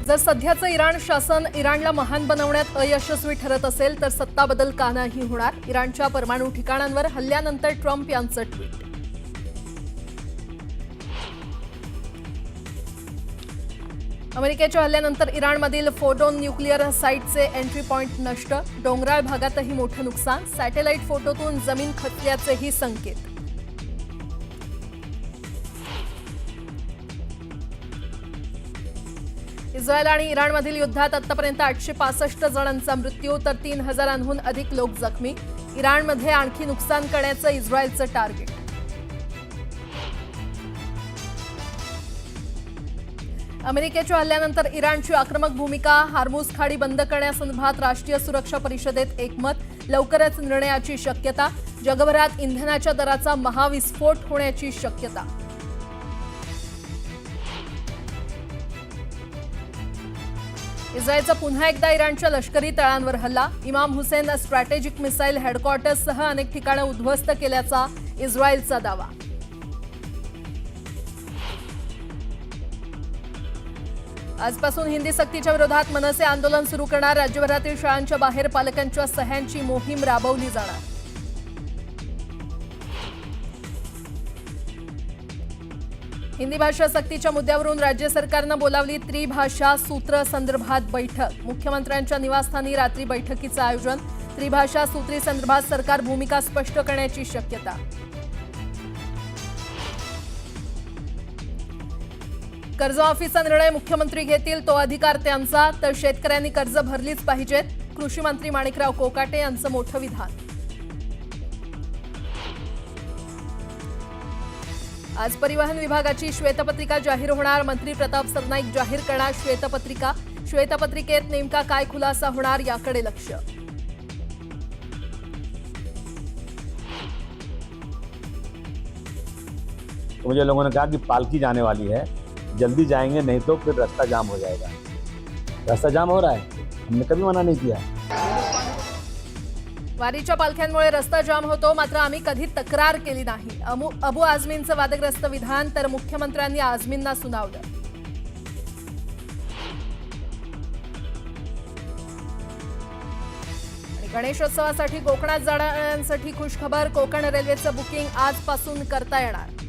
जर सध्याचं इराण शासन इराणला महान बनवण्यात अयशस्वी ठरत असेल तर सत्ता बदल का नाही होणार? इराणच्या परमाणु ठिकाणांवर हल्ल्यानंतर ट्रम्प यांचं ट्विट. अमेरिकेच्या हल्ल्यानंतर इराणमधील फोर्डो न्यूक्लिअर साइटचे एंट्री पॉइंट नष्ट. डोंगराळ भागातही मोठं नुकसान. सॅटेलाइट फोटोतून जमीन खचल्याचेही संकेत. इस्रायल आणि इराणमधील युद्धात आतापर्यंत 865 जणांचा मृत्यू तर 3000हून अधिक लोक जखमी. इराणमध्ये आणखी नुकसान करण्याचं इस्रायलचं टार्गेट. अमेरिकेच्या हल्ल्यानंतर इराणची आक्रमक भूमिका. हार्मुझ खाडी बंद करण्यासंदर्भात राष्ट्रीय सुरक्षा परिषदेत एकमत. लवकरच निर्णयाची शक्यता. जगभरात इंधनाच्या दराचा महाविस्फोट होण्याची शक्यता. इस्रायलचा पुन्हा एकदा इराणच्या लष्करी तळांवर हल्ला. इमाम हुसेन स्ट्रॅटेजिक मिसाईल हेडक्वार्टर्ससह अनेक ठिकाणं उद्ध्वस्त केल्याचा इस्रायलचा दावा. आजपासून हिंदी सक्तीच्या विरोधात मनसे आंदोलन सुरू करणार. राज्यभरातील शाळांच्या बाहेर पालकांच्या सह्यांची मोहीम राबवली जाणार. हिंदी भाषा सक्तीच्या मुद्द्यावरून राज्य सरकारनं बोलावली त्रिभाषा सूत्र संदर्भात बैठक. मुख्यमंत्र्यांच्या निवासस्थानी रात्री बैठकीचं आयोजन. त्रिभाषा सूत्री संदर्भात सरकार भूमिका स्पष्ट करण्याची शक्यता. कर्जमाफीचा निर्णय मुख्यमंत्री घेतील, तो अधिकार त्यांचा. तर शेतकऱ्यांनी कर्ज भरलीच पाहिजेत. कृषी मंत्री माणिकराव कोकाटे यांचं मोठं विधान. आज परिवहन विभागाची श्वेतपत्रिका जाहीर होणार. मंत्री प्रताप सरनाईक जाहीर करणार श्वेतपत्रिका. श्वेतपत्रिकेत नेमका काय खुलासा होणार याकडे लक्ष. मुझे लोगों ने कहा कि पालकी जाने वाली है, जल्दी जाएंगे नहीं तो फिर रास्ता जाम हो जाएगा. रास्ता जाम हो रहा है, हमने कभी मना नहीं किया. वारीच्या पालख्यांमुळे रस्ता जाम होतो, मात्र आम्ही कधी तक्रार केली नाही. अबू आझमींचं वादग्रस्त विधान. तर मुख्यमंत्र्यांनी आझमींना सुनावलं. आणि गणेशोत्सवासाठी कोकणात जाणाऱ्यांसाठी खुशखबर. कोकण रेल्वेचं बुकिंग आजपासून करता येणार.